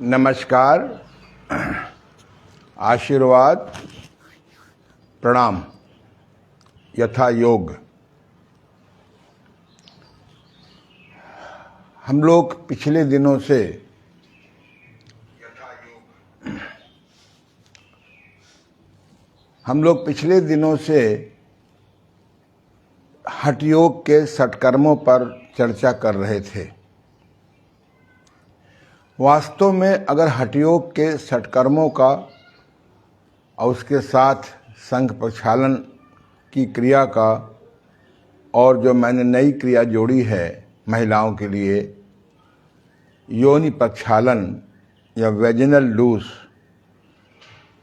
नमस्कार, आशीर्वाद, प्रणाम। यथा योग। हम लोग पिछले दिनों से हठ योग के सत्कर्मों पर चर्चा कर रहे थे। वास्तव में अगर हठ योग के सत्कर्मों का और उसके साथ संघ प्रक्षालन की क्रिया का और जो मैंने नई क्रिया जोड़ी है महिलाओं के लिए, योनि प्रक्षालन या वेजिनल लूस,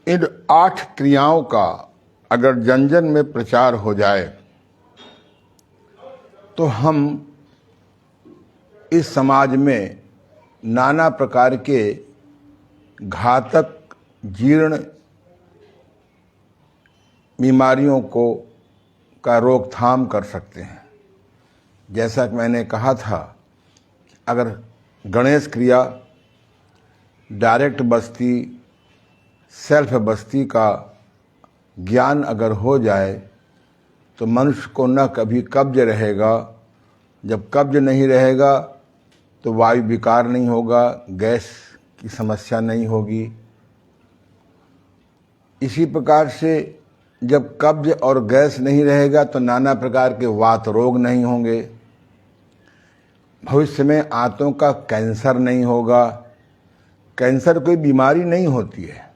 इन 8 क्रियाओं का अगर जन जन में प्रचार हो जाए तो हम इस समाज में नाना प्रकार के घातक जीर्ण बीमारियों का रोकथाम कर सकते हैं। जैसा कि मैंने कहा था, अगर गणेश क्रिया, डायरेक्ट बस्ती, सेल्फ बस्ती का ज्ञान अगर हो जाए तो मनुष्य को न कभी कब्ज रहेगा। जब कब्ज नहीं रहेगा तो वायु विकार नहीं होगा, गैस की समस्या नहीं होगी। इसी प्रकार से जब कब्ज और गैस नहीं रहेगा तो नाना प्रकार के वात रोग नहीं होंगे। भविष्य में आंतों का कैंसर नहीं होगा। कैंसर कोई बीमारी नहीं होती है।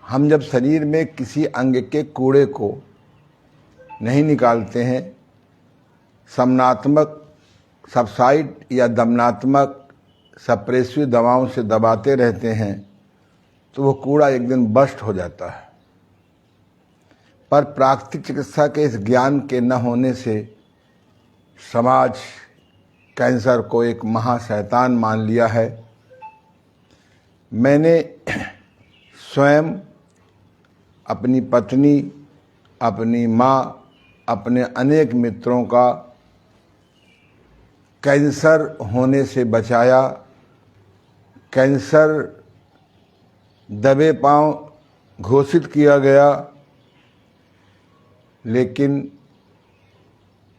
हम जब शरीर में किसी अंग के कूड़े को नहीं निकालते हैं, समनात्मक, सबसाइड या दमनात्मक सप्रेसिव दवाओं से दबाते रहते हैं तो वो कूड़ा एक दिन बस्ट हो जाता है। पर प्राकृतिक चिकित्सा के इस ज्ञान के न होने से समाज कैंसर को एक महाशैतान मान लिया है। मैंने स्वयं, अपनी पत्नी, अपनी माँ, अपने अनेक मित्रों का कैंसर होने से बचाया। कैंसर दबे पांव घोषित किया गया, लेकिन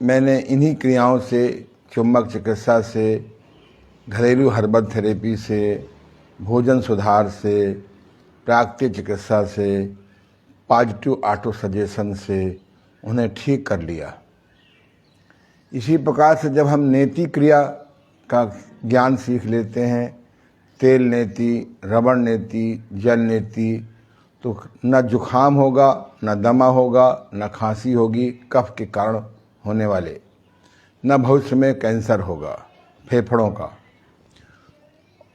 मैंने इन्हीं क्रियाओं से, चुंबक चिकित्सा से, घरेलू हर्बल थेरेपी से, भोजन सुधार से, प्राकृतिक चिकित्सा से, पॉजिटिव ऑटो सजेशन से उन्हें ठीक कर लिया। इसी प्रकार से जब हम नेति क्रिया का ज्ञान सीख लेते हैं, तेल नेति, रबड़ नेति, जल नेति, तो न जुखाम होगा, न दमा होगा, न खांसी होगी कफ के कारण होने वाले, न भविष्य में कैंसर होगा फेफड़ों का।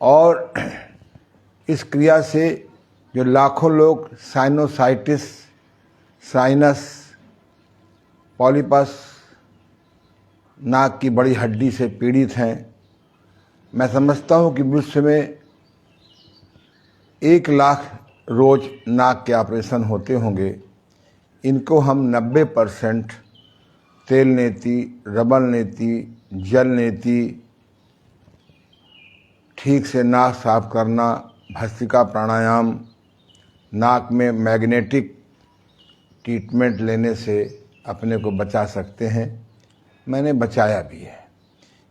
और इस क्रिया से जो लाखों लोग साइनोसाइटिस, साइनस, पॉलिपस, नाक की बड़ी हड्डी से पीड़ित हैं, मैं समझता हूँ कि विश्व में 1 लाख रोज नाक के ऑपरेशन होते होंगे। इनको हम 90% तेल नेति, रबड़ नेति, जल नेति, ठीक से नाक साफ करना, भस्त्रिका प्राणायाम, नाक में मैग्नेटिक ट्रीटमेंट लेने से अपने को बचा सकते हैं। मैंने बचाया भी है।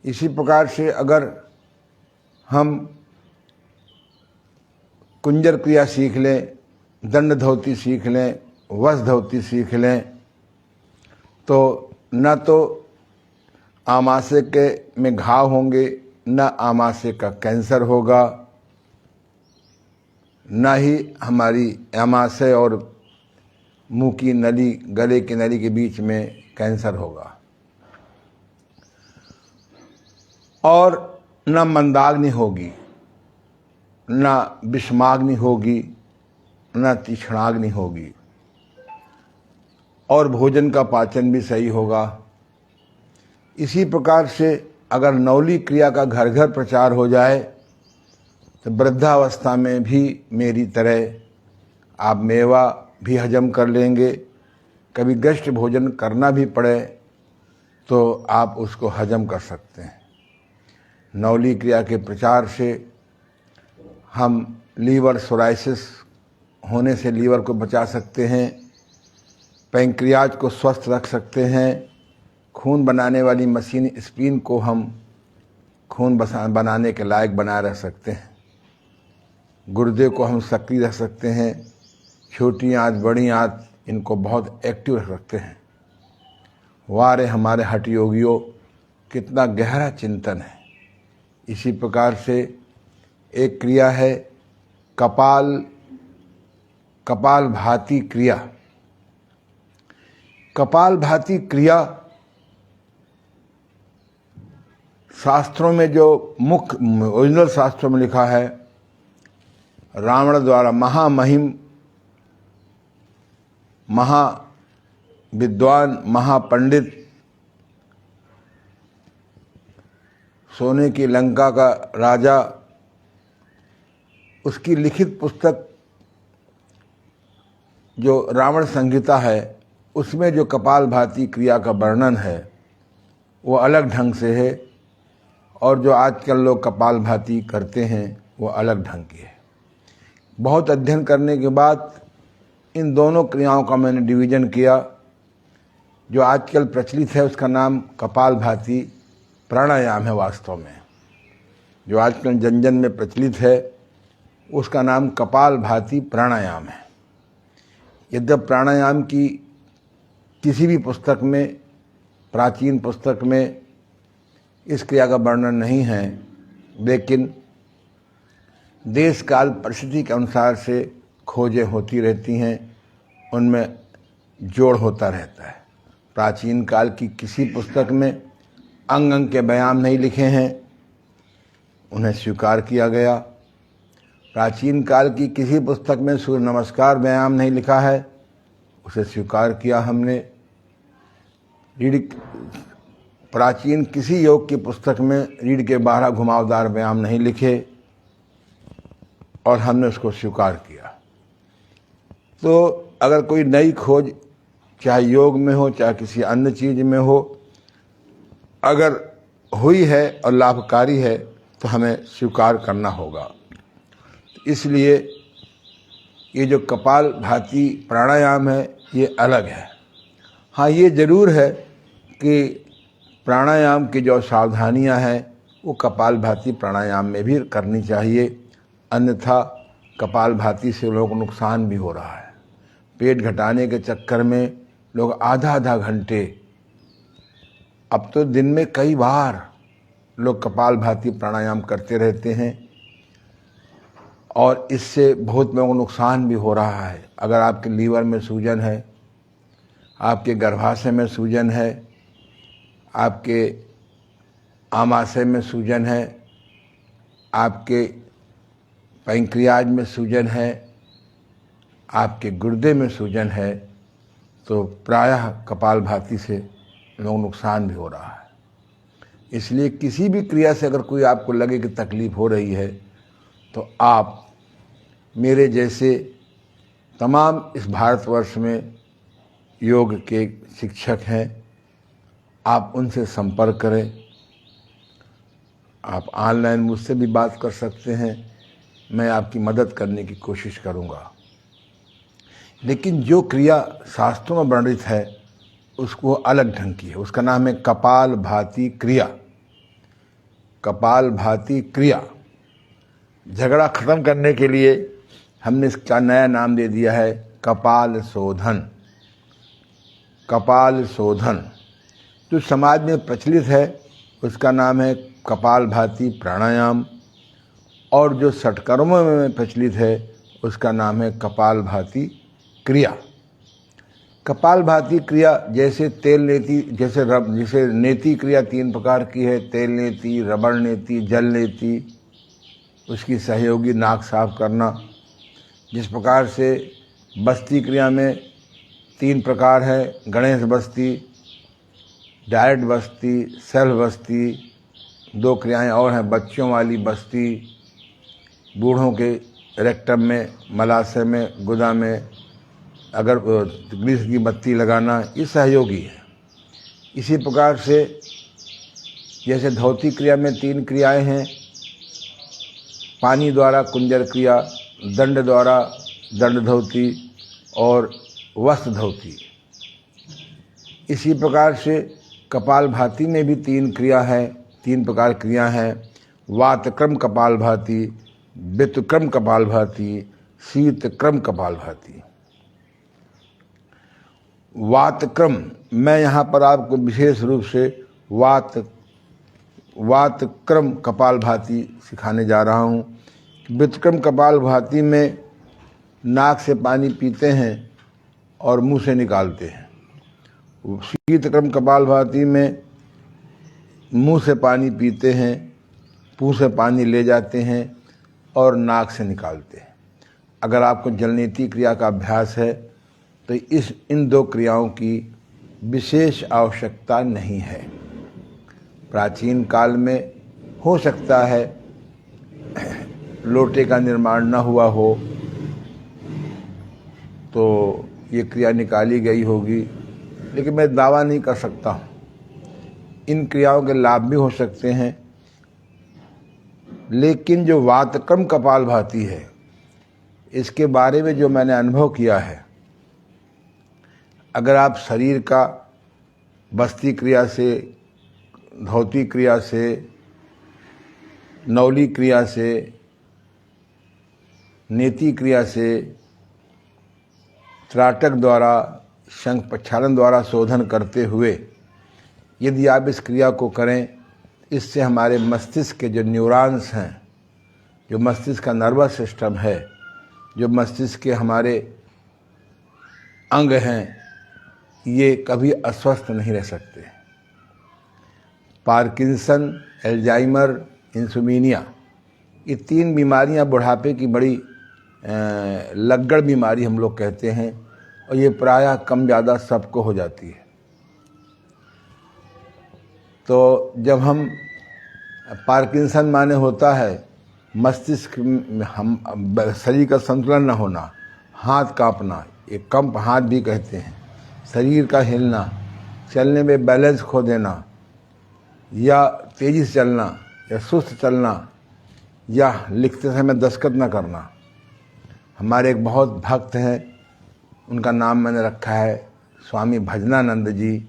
इसी प्रकार से अगर हम कुंजर क्रिया सीख लें, दंड धोती सीख लें, वश धोती सीख लें, तो न तो आमाशय के में घाव होंगे, न आमाशय का कैंसर होगा, न ही हमारी आमाशय और मुंह की नली, गले की नली के बीच में कैंसर होगा, और न मंदाग्नि होगी, न विषमाग्नि होगी, न तीक्ष्णाग्नि होगी, और भोजन का पाचन भी सही होगा। इसी प्रकार से अगर नौली क्रिया का घर घर प्रचार हो जाए तो वृद्धावस्था में भी मेरी तरह आप मेवा भी हजम कर लेंगे। कभी गष्ट भोजन करना भी पड़े तो आप उसको हजम कर सकते हैं। नौली क्रिया के प्रचार से हम लीवर सोराइसिस होने से लीवर को बचा सकते हैं, पैंक्रियाज को स्वस्थ रख सकते हैं, खून बनाने वाली मशीन स्प्लीन को हम खून बनाने के लायक बनाए रख सकते हैं, गुर्दे को हम सक्रिय रख सकते हैं, छोटी आंत बड़ी आंत इनको बहुत एक्टिव रख सकते हैं। वाह रे हमारे हठ योगियों, कितना गहरा चिंतन है। इसी प्रकार से एक क्रिया है कपालभाति क्रिया। कपालभाति क्रिया शास्त्रों में जो मुख्य ओरिजिनल शास्त्रों में लिखा है, रावण द्वारा महामहिम महाविद्वान महापंडित सोने की लंका का राजा, उसकी लिखित पुस्तक जो रावण संहिता है, उसमें जो कपालभाति क्रिया का वर्णन है वो अलग ढंग से है, और जो आजकल लोग कपालभाति करते हैं वो अलग ढंग की है। बहुत अध्ययन करने के बाद इन दोनों क्रियाओं का मैंने डिवीज़न किया। जो आजकल प्रचलित है उसका नाम कपालभाति प्राणायाम है। वास्तव में जो आजकल जन जन में प्रचलित है उसका नाम कपालभाति प्राणायाम है। यद्यपि प्राणायाम की किसी भी पुस्तक में, प्राचीन पुस्तक में इस क्रिया का वर्णन नहीं है, लेकिन देश काल परिस्थिति के अनुसार से खोजें होती रहती हैं, उनमें जोड़ होता रहता है। प्राचीन काल की किसी पुस्तक में अंग अंग के व्यायाम नहीं लिखे हैं, उन्हें स्वीकार किया गया। प्राचीन काल की किसी पुस्तक में सूर्य नमस्कार व्यायाम नहीं लिखा है, उसे स्वीकार किया हमने। प्राचीन किसी योग की पुस्तक में रीढ़ के 12 घुमावदार व्यायाम नहीं लिखे और हमने उसको स्वीकार किया। तो अगर कोई नई खोज चाहे योग में हो चाहे किसी अन्य चीज में हो, अगर हुई है और लाभकारी है तो हमें स्वीकार करना होगा। इसलिए ये जो कपालभाति प्राणायाम है ये अलग है। हाँ, ये ज़रूर है कि प्राणायाम की जो सावधानियां हैं वो कपालभाति प्राणायाम में भी करनी चाहिए, अन्यथा कपालभाति से लोगों को नुकसान भी हो रहा है। पेट घटाने के चक्कर में लोग आधा घंटे, अब तो दिन में कई बार लोग कपालभाति प्राणायाम करते रहते हैं और इससे बहुत लोगों को नुकसान भी हो रहा है। अगर आपके लीवर में सूजन है, आपके गर्भाशय में सूजन है, आपके आमाशय में सूजन है, आपके पैंक्रियाज में सूजन है, आपके गुर्दे में सूजन है, तो प्रायः कपालभाति से लोग नुकसान भी हो रहा है। इसलिए किसी भी क्रिया से अगर कोई आपको लगे कि तकलीफ हो रही है तो आप मेरे जैसे तमाम इस भारतवर्ष में योग के शिक्षक हैं, आप उनसे संपर्क करें। आप ऑनलाइन मुझसे भी बात कर सकते हैं, मैं आपकी मदद करने की कोशिश करूंगा। लेकिन जो क्रिया शास्त्रों में वर्णित है उसको अलग ढंग की है, उसका नाम है कपालभाति क्रिया। कपालभाति क्रिया झगड़ा खत्म करने के लिए हमने इसका नया नाम दे दिया है कपाल शोधन। कपाल शोधन जो समाज में प्रचलित है उसका नाम है कपालभाति प्राणायाम, और जो षटकर्मों में प्रचलित है उसका नाम है कपालभाति क्रिया। कपालभाति क्रिया जैसे तेल नेति, जैसे नेति क्रिया 3 प्रकार की है, तेल नेति, रबड़ नेति, जल नेति, उसकी सहयोगी नाक साफ करना। जिस प्रकार से बस्ती क्रिया में 3 प्रकार है, गणेश बस्ती, डायरेक्ट बस्ती, सेल्फ बस्ती, 2 क्रियाएं और हैं, बच्चों वाली बस्ती, बूढ़ों के रेक्टम में, मलाशय में, गुदा में अगर ग्रीस की बत्ती लगाना, ये सहयोगी है। इसी प्रकार से जैसे धौती क्रिया में 3 क्रियाएं हैं, पानी द्वारा कुंजर क्रिया, दंड द्वारा दंड धोती और वस्त्र धोती। इसी प्रकार से कपालभाति में भी 3 क्रिया है, 3 प्रकार क्रिया हैं। वातक्रम कपालभाति, वित्तक्रम कपालभाति, शीतक्रम कपालभाति। वातक्रम, मैं यहाँ पर आपको विशेष रूप से वातक्रम कपालभाति सिखाने जा रहा हूँ। वित्तक्रम कपालभाति में नाक से पानी पीते हैं और मुंह से निकालते हैं। शीतक्रम कपालभाति में मुंह से पानी पीते हैं, मुंह से पानी ले जाते हैं और नाक से निकालते हैं। अगर आपको जलनेती क्रिया का अभ्यास है तो इन 2 क्रियाओं की विशेष आवश्यकता नहीं है। प्राचीन काल में हो सकता है लोटे का निर्माण न हुआ हो तो ये क्रिया निकाली गई होगी, लेकिन मैं दावा नहीं कर सकता हूँ। इन क्रियाओं के लाभ भी हो सकते हैं, लेकिन जो वातक्रम कपालभाति है इसके बारे में जो मैंने अनुभव किया है, अगर आप शरीर का बस्ती क्रिया से, धौती क्रिया से, नौली क्रिया से, नेति क्रिया से, त्राटक द्वारा, शंख प्रक्षालन द्वारा शोधन करते हुए यदि आप इस क्रिया को करें, इससे हमारे मस्तिष्क के जो न्यूरॉन्स हैं, जो मस्तिष्क का नर्वस सिस्टम है, जो मस्तिष्क के हमारे अंग हैं, ये कभी अस्वस्थ नहीं रह सकते। पार्किंसन, एल्जाइमर, इंसोमिनिया, ये 3 बीमारियां बुढ़ापे की बड़ी लग्गड़ बीमारी हम लोग कहते हैं, और ये प्रायः कम ज़्यादा सबको हो जाती है। तो जब हम पार्किंसन माने होता है मस्तिष्क में हम शरीर का संतुलन न होना, हाथ कांपना, ये कंप हाथ भी कहते हैं, शरीर का हिलना, चलने में बैलेंस खो देना, या तेज़ी से चलना, या सुस्त चलना, या लिखते समय दस्तखत न करना। हमारे एक बहुत भक्त हैं, उनका नाम मैंने रखा है स्वामी भजनानंद जी,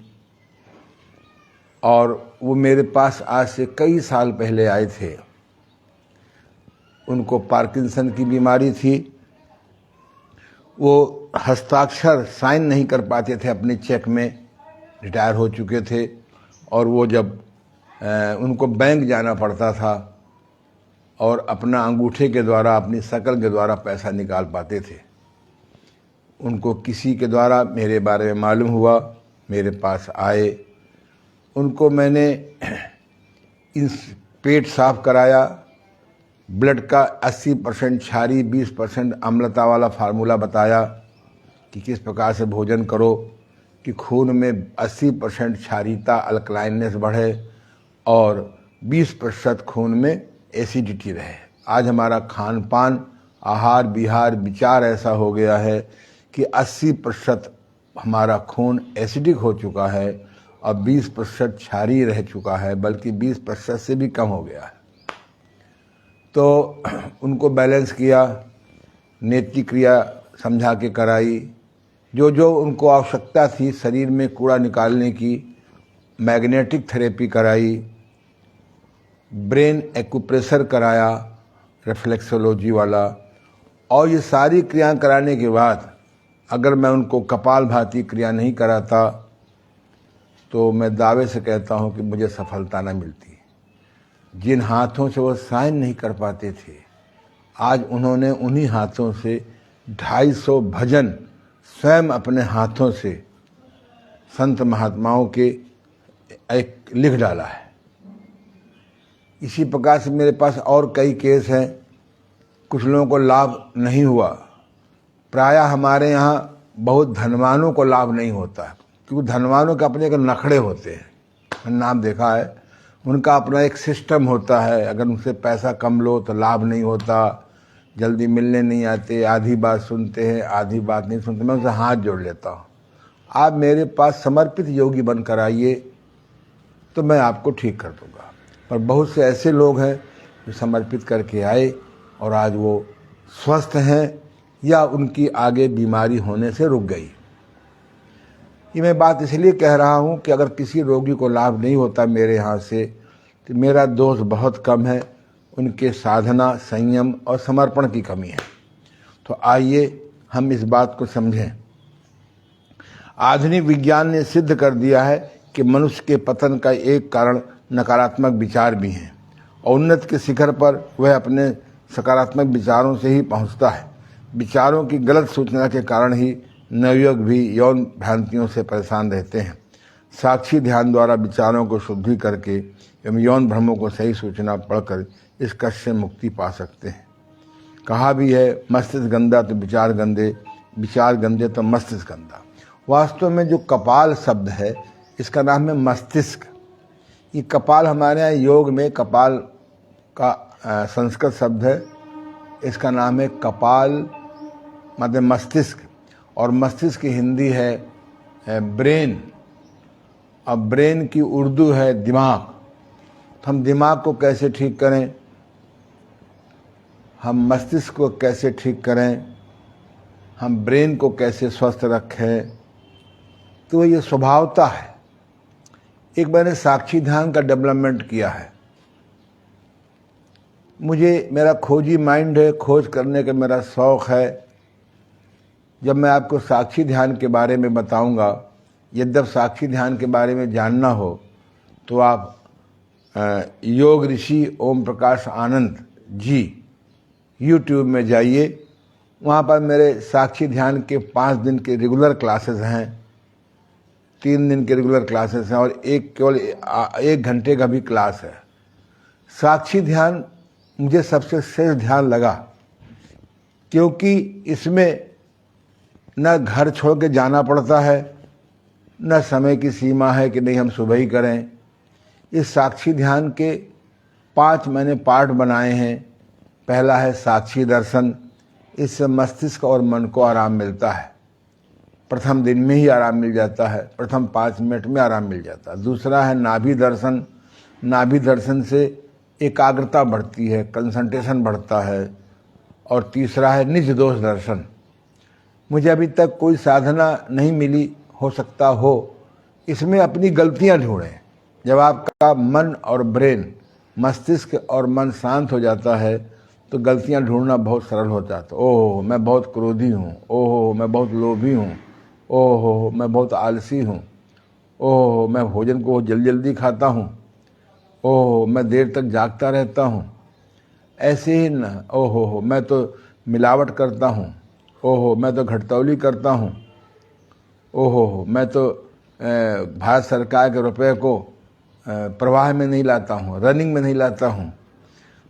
और वो मेरे पास आज से कई साल पहले आए थे। उनको पार्किंसन की बीमारी थी, वो हस्ताक्षर साइन नहीं कर पाते थे अपने चेक में, रिटायर हो चुके थे, और वो जब उनको बैंक जाना पड़ता था और अपना अंगूठे के द्वारा, अपनी शकल के द्वारा पैसा निकाल पाते थे। उनको किसी के द्वारा मेरे बारे में मालूम हुआ, मेरे पास आए। उनको मैंने पेट साफ कराया, ब्लड का 80% क्षारीय 20% अम्लता वाला फार्मूला बताया कि किस प्रकार से भोजन करो कि खून में 80% क्षारीयता, अल्कलाइननेस बढ़े और 20% खून में एसिडिटी रहे। आज हमारा खान पान, आहार विहार, विचार ऐसा हो गया है कि 80% हमारा खून एसिडिक हो चुका है और 20% क्षारीय रह चुका है, बल्कि 20% से भी कम हो गया है। तो उनको बैलेंस किया, नेति क्रिया समझा के कराई, जो जो उनको आवश्यकता थी शरीर में कूड़ा निकालने की, मैग्नेटिक थेरेपी कराई, ब्रेन एक्यूप्रेशर कराया, रिफ्लेक्सोलॉजी वाला, और ये सारी क्रियाएं कराने के बाद अगर मैं उनको कपालभाति क्रिया नहीं कराता तो मैं दावे से कहता हूं कि मुझे सफलता न मिलती। जिन हाथों से वो साइन नहीं कर पाते थे, आज उन्होंने उन्हीं हाथों से 250 भजन स्वयं अपने हाथों से संत महात्माओं के एक लिख डाला है। इसी प्रकार से मेरे पास और कई केस हैं। कुछ लोगों को लाभ नहीं हुआ। प्रायः हमारे यहाँ बहुत धनवानों को लाभ नहीं होता, क्योंकि धनवानों के अपने एक नखड़े होते हैं। मैंने नाम देखा है, उनका अपना एक सिस्टम होता है। अगर उनसे पैसा कम लो तो लाभ नहीं होता, जल्दी मिलने नहीं आते, आधी बात सुनते हैं, आधी बात नहीं सुनते। मैं उनसे हाथ जोड़ लेता हूँ, आप मेरे पास समर्पित योगी बनकर आइए तो मैं आपको ठीक कर दूँगा। पर बहुत से ऐसे लोग हैं जो समर्पित करके आए, और आज वो स्वस्थ हैं या उनकी आगे बीमारी होने से रुक गई। ये मैं बात इसलिए कह रहा हूँ कि अगर किसी रोगी को लाभ नहीं होता मेरे यहाँ से तो मेरा दोष बहुत कम है, उनके साधना, संयम और समर्पण की कमी है। तो आइए हम इस बात को समझें। आधुनिक विज्ञान ने सिद्ध कर दिया है कि मनुष्य के पतन का एक कारण नकारात्मक विचार भी हैं और उन्नति के शिखर पर वह अपने सकारात्मक विचारों से ही पहुंचता है। विचारों की गलत सूचना के कारण ही नवयुवक भी यौन भ्रांतियों से परेशान रहते हैं। साक्षी ध्यान द्वारा विचारों को शुद्धि करके एवं यौन भ्रमों को सही सूचना पढ़कर इस कष्ट से मुक्ति पा सकते हैं। कहा भी है, मस्तिष्क गंदा तो विचार गंदे, विचार गंदे तो मस्तिष्क गंदा। वास्तव में जो कपाल शब्द है इसका नाम है मस्तिष्क। ये कपाल हमारे यहाँ योग में कपाल का संस्कृत शब्द है, इसका नाम है कपाल मतलब मस्तिष्क, और मस्तिष्क की हिंदी है ब्रेन, और ब्रेन की उर्दू है दिमाग। तो हम दिमाग को कैसे ठीक करें, हम मस्तिष्क को कैसे ठीक करें, हम ब्रेन को कैसे स्वस्थ रखें, तो ये स्वभावता है। एक मैंने साक्षी ध्यान का डेवलपमेंट किया है। मुझे मेरा खोजी माइंड है, खोज करने का मेरा शौक़ है। जब मैं आपको साक्षी ध्यान के बारे में बताऊंगा, यद्यप साक्षी ध्यान के बारे में जानना हो तो आप योग ऋषि ओम प्रकाश आनंद जी YouTube में जाइए। वहाँ पर मेरे साक्षी ध्यान के 5 दिन के रेगुलर क्लासेस हैं, 3 दिन के रेगुलर क्लासेस हैं और केवल 1 घंटे का भी क्लास है। साक्षी ध्यान मुझे सबसे श्रेष्ठ ध्यान लगा, क्योंकि इसमें न घर छोड़ के जाना पड़ता है, न समय की सीमा है कि नहीं हम सुबह ही करें। इस साक्षी ध्यान के 5 मैंने पार्ट बनाए हैं। पहला है साक्षी दर्शन, इससे मस्तिष्क और मन को आराम मिलता है। प्रथम दिन में ही आराम मिल जाता है, प्रथम 5 मिनट में आराम मिल जाता है। दूसरा है नाभि दर्शन, नाभि दर्शन से एकाग्रता बढ़ती है, कंसंट्रेशन बढ़ता है। और तीसरा है निज दोष दर्शन। मुझे अभी तक कोई साधना नहीं मिली, हो सकता हो इसमें अपनी गलतियां ढूंढें। जब आपका मन और ब्रेन, मस्तिष्क और मन शांत हो जाता है तो गलतियां ढूंढना बहुत सरल हो जाता है। ओह मैं बहुत क्रोधी हूँ, ओह मैं बहुत लोभी हूँ, ओह मैं बहुत आलसी हूँ, ओह मैं भोजन को जल्दी जल्दी खाता हूँ, ओह मैं देर तक जागता रहता हूँ, ऐसे ही न, ओह मैं तो मिलावट करता हूँ, ओह मैं तो घटतौली करता हूँ, ओह मैं तो भारत सरकार के रुपए को प्रवाह में नहीं लाता हूँ, रनिंग में नहीं लाता हूँ।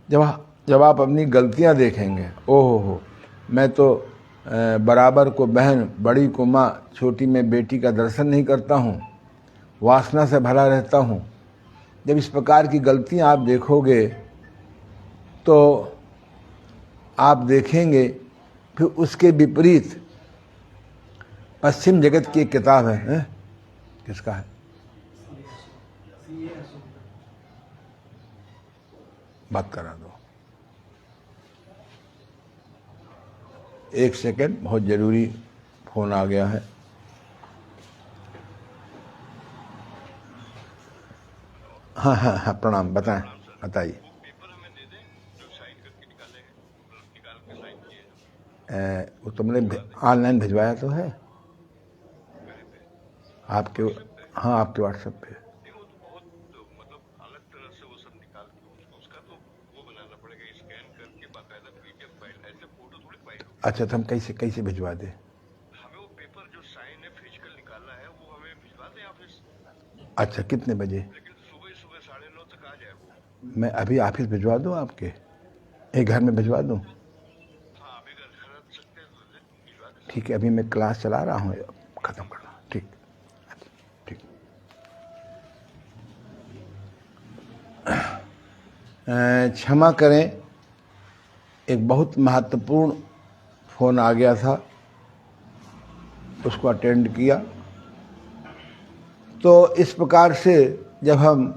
जब आप अपनी गलतियाँ देखेंगे, ओह मैं तो बराबर को बहन, बड़ी को माँ, छोटी में बेटी का दर्शन नहीं करता हूँ, वासना से भरा रहता हूँ। जब इस प्रकार की गलतियाँ आप देखोगे तो आप देखेंगे फिर उसके विपरीत पश्चिम जगत की एक किताब है, किसका है, बात करा दो, 1 सेकेंड, बहुत जरूरी फोन आ गया है। हाँ हाँ हाँ, प्रणाम, बताएं, बताइए। वो तुमने ऑनलाइन भिजवाया तो है आपके, हाँ आपके व्हाट्सएप पे। अच्छा तो हम कैसे भिजवा दें? हमें वो पेपर जो साइन है फिजिकल निकालना है वो हमें भिजवा दें ऑफिस। अच्छा कितने बजे? लेकिन सुबह 9:30 तक आ जाए वो। मैं अभी ऑफिस भिजवा दूं आपके, एक घर में भिजवा दूं? हाँ अभी घर खरीद सकते हैं तो भिजवा दें। ठीक है, अभी मैं क्लास चला रहा हूँ, ख़त्म करना। ठीक ठीक। क्षमा करें, एक बहुत महत्वपूर्ण फ़ोन आ गया था, उसको अटेंड किया। तो इस प्रकार से जब हम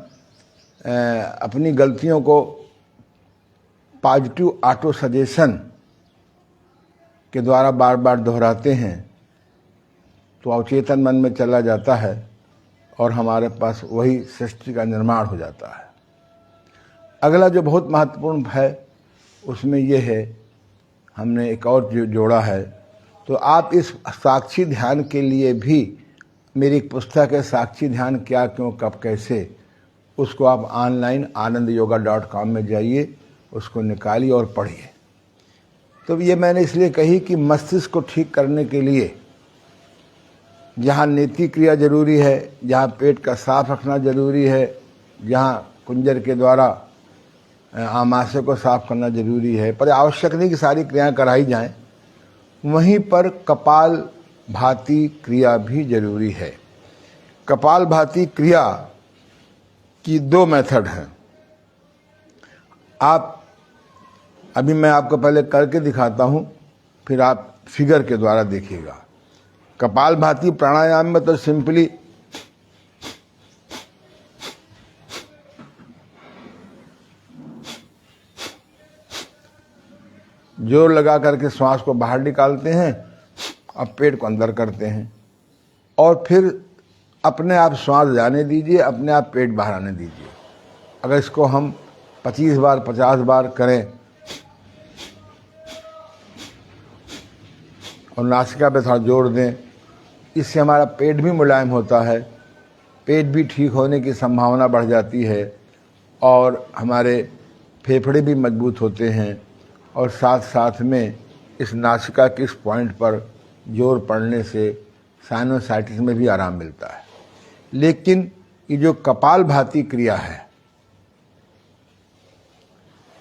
अपनी गलतियों को पॉजिटिव ऑटो सजेशन के द्वारा बार बार दोहराते हैं तो अवचेतन मन में चला जाता है और हमारे पास वही सृष्टि का निर्माण हो जाता है। अगला जो बहुत महत्वपूर्ण है उसमें ये है, हमने एक और जो जोड़ा है, तो आप इस साक्षी ध्यान के लिए भी मेरी एक पुस्तक है साक्षी ध्यान क्या क्यों कब कैसे, उसको आप ऑनलाइन anandyoga.com में जाइए, उसको निकालिए और पढ़िए। तो ये मैंने इसलिए कही कि मस्तिष्क को ठीक करने के लिए जहाँ नीति क्रिया जरूरी है, जहाँ पेट का साफ रखना जरूरी है, जहाँ कुंजर के द्वारा आमाशय को साफ करना जरूरी है, पर आवश्यक नहीं कि सारी क्रियाएं कराई जाएं, वहीं पर कपाल भाती क्रिया भी जरूरी है। कपाल भाती क्रिया की 2 मेथड हैं। आप अभी मैं आपको पहले करके दिखाता हूं, फिर आप फिगर के द्वारा देखिएगा। कपाल भाती प्राणायाम में तो सिंपली जोर लगा करके श्वास को बाहर निकालते हैं, अब पेट को अंदर करते हैं और फिर अपने आप श्वास जाने दीजिए, अपने आप पेट बाहर आने दीजिए। अगर इसको हम 25 बार 50 बार करें और नासिका पे थोड़ा जोर दें, इससे हमारा पेट भी मुलायम होता है, पेट भी ठीक होने की संभावना बढ़ जाती है और हमारे फेफड़े भी मजबूत होते हैं और साथ साथ में इस नासिका के इस पॉइंट पर जोर पड़ने से साइनोसाइटिस में भी आराम मिलता है। लेकिन ये जो कपाल भाती क्रिया है,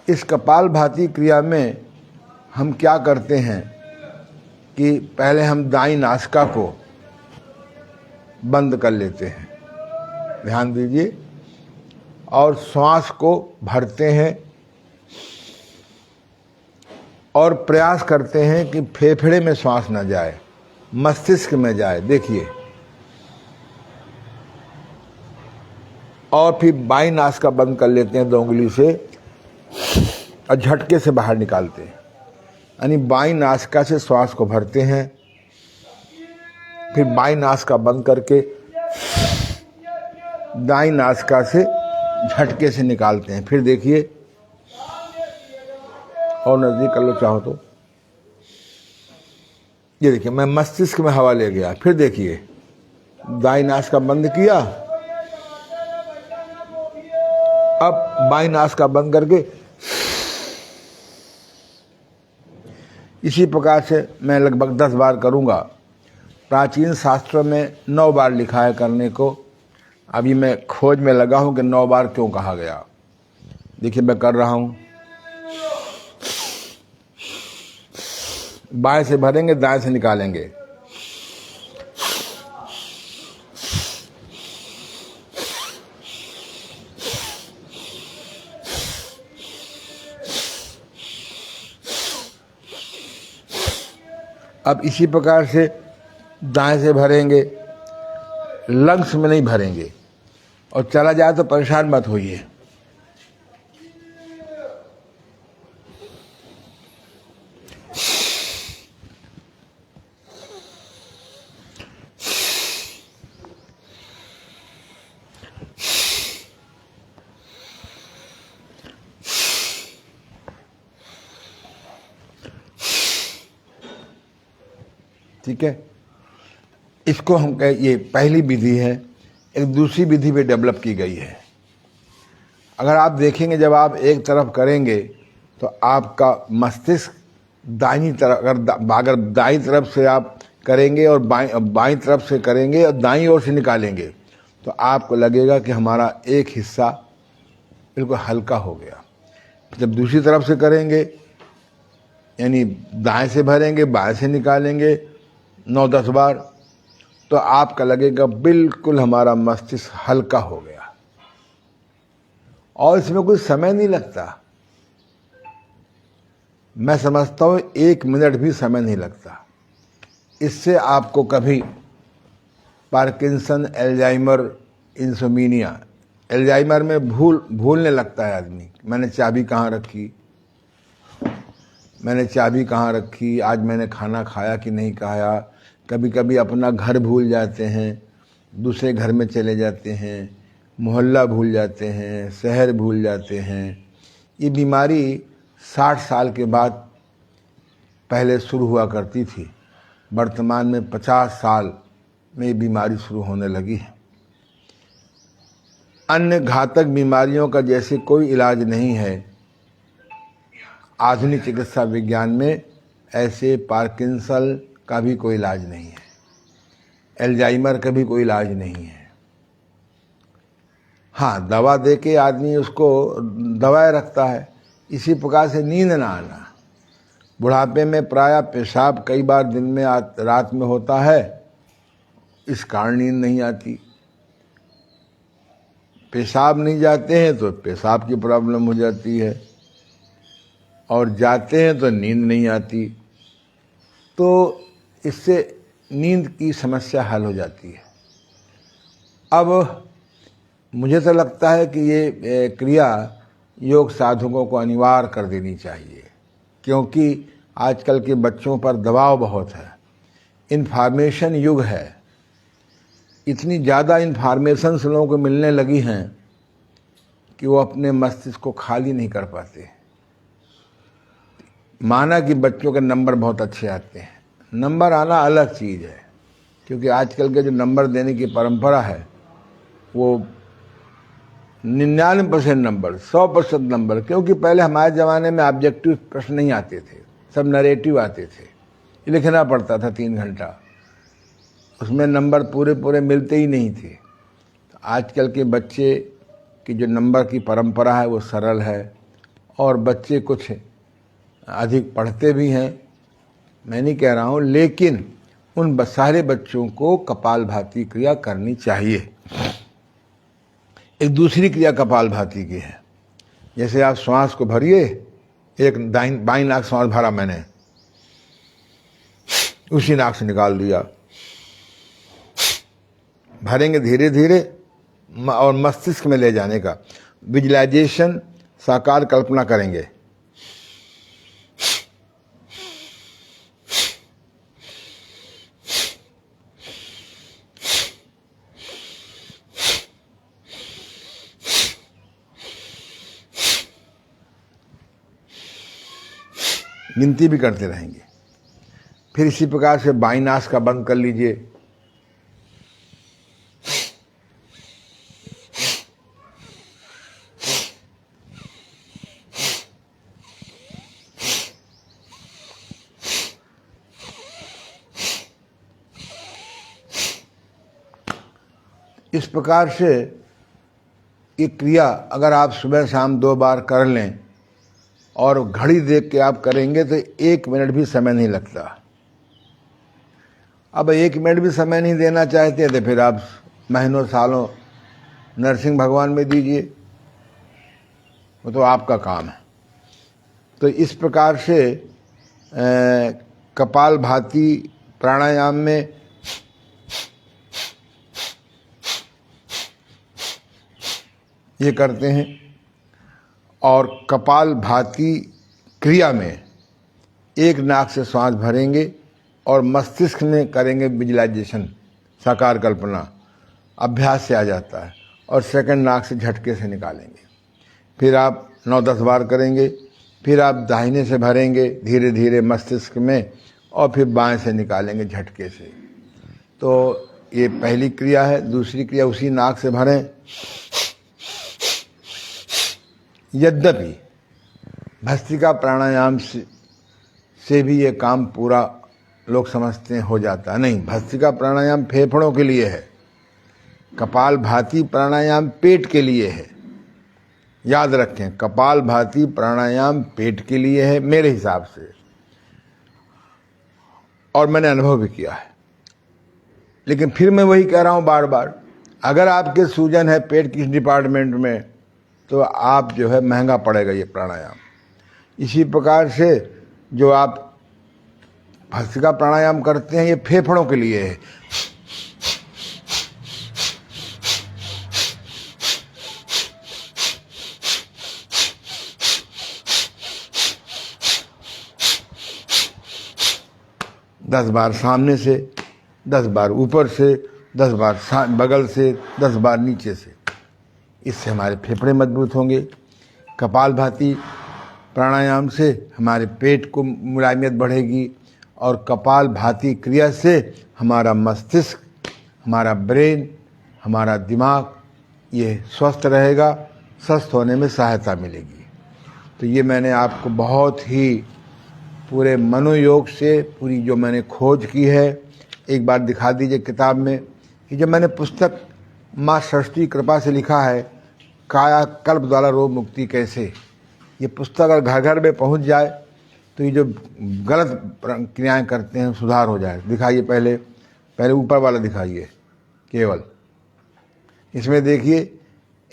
इस कपाल भाती क्रिया में हम क्या करते हैं कि पहले हम दाईं नासिका को बंद कर लेते हैं, ध्यान दीजिए, और श्वास को भरते हैं और प्रयास करते हैं कि फेफड़े में श्वास न जाए, मस्तिष्क में जाए। देखिए, और फिर बाईं नासिका बंद कर लेते हैं 2 उंगली से और झटके से बाहर निकालते हैं। यानी बाईं नासिका से श्वास को भरते हैं, फिर बाईं नासिका बंद करके दाईं नासिका से झटके से निकालते हैं। फिर देखिए, और नजदीक कर लो चाहो तो, ये देखिए मैं मस्तिष्क में हवा ले गया। फिर देखिए, दाईं नासिका बंद किया, अब बाईं नासिका बंद करके इसी प्रकार से मैं लगभग 10 बार करूंगा। प्राचीन शास्त्रों में 9 बार लिखा है करने को, अभी मैं खोज में लगा हूं कि 9 बार क्यों कहा गया। देखिए मैं कर रहा हूं, बाएं से भरेंगे, दाएं से निकालेंगे। अब इसी प्रकार से दाएं से भरेंगे, लंग्स में नहीं भरेंगे, और चला जाए तो परेशान मत होइए। ठीक है, इसको हम कहें, ये पहली विधि है। एक दूसरी विधि भी डेवलप की गई है। अगर आप देखेंगे, जब आप एक तरफ करेंगे तो आपका मस्तिष्क दाहिनी तरफ, अगर दाईं तरफ से आप करेंगे और बाईं तरफ से करेंगे और दाईं ओर से निकालेंगे, तो आपको लगेगा कि हमारा एक हिस्सा बिल्कुल हल्का हो गया। जब दूसरी तरफ से करेंगे, यानी दाएं से भरेंगे, बाएं से निकालेंगे 9-10 बार, तो आपका लगेगा बिल्कुल हमारा मस्तिष्क हल्का हो गया। और इसमें कोई समय नहीं लगता, मैं समझता हूं 1 मिनट भी समय नहीं लगता। इससे आपको कभी पार्किंसन, एल्जाइमर, इंसोमिनिया, एल्जाइमर में भूलने लगता है आदमी, मैंने चाबी कहाँ रखी, मैंने चाबी कहाँ रखी, आज मैंने खाना खाया कि नहीं खाया। कभी कभी अपना घर भूल जाते हैं, दूसरे घर में चले जाते हैं, मोहल्ला भूल जाते हैं, शहर भूल जाते हैं। ये बीमारी 60 साल के बाद पहले शुरू हुआ करती थी, वर्तमान में 50 साल में ये बीमारी शुरू होने लगी है। अन्य घातक बीमारियों का जैसे कोई इलाज नहीं है, आधुनिक चिकित्सा विज्ञान में ऐसे पार्किंसन का भी कोई इलाज नहीं है, एल्जाइमर का भी कोई इलाज नहीं है। हाँ, दवा दे के आदमी उसको दबाए रखता है। इसी प्रकार से नींद ना आना, बुढ़ापे में प्रायः पेशाब कई बार दिन में रात में होता है, इस कारण नींद नहीं आती। पेशाब नहीं जाते हैं तो पेशाब की प्रॉब्लम हो जाती है, और जाते हैं तो नींद नहीं आती, तो इससे नींद की समस्या हल हो जाती है। अब मुझे तो लगता है कि ये क्रिया योग साधकों को अनिवार्य कर देनी चाहिए, क्योंकि आजकल के बच्चों पर दबाव बहुत है, इन्फॉर्मेशन युग है, इतनी ज़्यादा इन्फॉर्मेशन लोगों को मिलने लगी हैं कि वो अपने मस्तिष्क को खाली नहीं कर पाते। माना कि बच्चों के नंबर बहुत अच्छे आते हैं, नंबर आना अलग चीज़ है, क्योंकि आजकल के जो नंबर देने की परंपरा है वो 99% नंबर, 100% नंबर, क्योंकि पहले हमारे ज़माने में ऑब्जेक्टिव प्रश्न नहीं आते थे, सब नरेटिव आते थे, लिखना पड़ता था 3 घंटा, उसमें नंबर पूरे पूरे मिलते ही नहीं थे। तो आजकल के बच्चे की जो नंबर की परंपरा है वो सरल है, और बच्चे कुछ अधिक पढ़ते भी हैं, मैं नहीं कह रहा हूँ, लेकिन उन सारे बच्चों को कपालभाति क्रिया करनी चाहिए। एक दूसरी क्रिया कपालभाति की है, जैसे आप श्वास को भरिए, एक बाईं नाक श्वास भरा मैंने, उसी नाक से निकाल दिया, भरेंगे धीरे धीरे और मस्तिष्क में ले जाने का विजुअलाइजेशन, साकार कल्पना करेंगे। गिनती भी करते रहेंगे। फिर इसी प्रकार से बाईं नाक का बंद कर लीजिए, इस प्रकार से ये क्रिया अगर आप सुबह शाम 2 बार कर लें और घड़ी देख के आप करेंगे तो 1 मिनट भी समय नहीं लगता। अब 1 मिनट भी समय नहीं देना चाहते तो फिर आप महीनों सालों नरसिंह भगवान में दीजिए, वो तो आपका काम है। तो इस प्रकार से कपालभाति प्राणायाम में ये करते हैं, और कपालभाति क्रिया में एक नाक से श्वास भरेंगे और मस्तिष्क में करेंगे विजुअलाइजेशन, साकार कल्पना, अभ्यास से आ जाता है, और सेकंड नाक से झटके से निकालेंगे। फिर आप 9-10 बार करेंगे, फिर आप दाहिने से भरेंगे धीरे धीरे मस्तिष्क में, और फिर बाएं से निकालेंगे झटके से। तो ये पहली क्रिया है। दूसरी क्रिया उसी नाक से भरें। यद्यपि भस्त्रिका प्राणायाम से भी ये काम पूरा लोग समझते हैं हो जाता है, नहीं, भस्त्रिका प्राणायाम फेफड़ों के लिए है, कपालभाति प्राणायाम पेट के लिए है। याद रखें, कपालभाति प्राणायाम पेट के लिए है मेरे हिसाब से, और मैंने अनुभव भी किया है। लेकिन फिर मैं वही कह रहा हूं बार बार, अगर आपके सूजन है पेट किस डिपार्टमेंट में तो आप जो है महंगा पड़ेगा ये प्राणायाम। इसी प्रकार से जो आप भस्त्रिका प्राणायाम करते हैं ये फेफड़ों के लिए है। 10 बार सामने से, 10 बार ऊपर से, 10 बार बगल से, 10 बार नीचे से। इससे हमारे फेफड़े मजबूत होंगे। कपालभाति प्राणायाम से हमारे पेट को मुलायमियत बढ़ेगी और कपालभाति क्रिया से हमारा मस्तिष्क, हमारा ब्रेन, हमारा दिमाग ये स्वस्थ रहेगा, स्वस्थ होने में सहायता मिलेगी। तो ये मैंने आपको बहुत ही पूरे मनोयोग से पूरी जो मैंने खोज की है, एक बार दिखा दीजिए किताब में कि जब मैंने पुस्तक माँ सरस्वती कृपा से लिखा है कायाकल्प द्वारा रोग मुक्ति कैसे, ये पुस्तक अगर घर घर में पहुंच जाए तो ये जो गलत क्रियाएं करते हैं सुधार हो जाए। दिखाइए पहले ऊपर वाला दिखाइए केवल। इसमें देखिए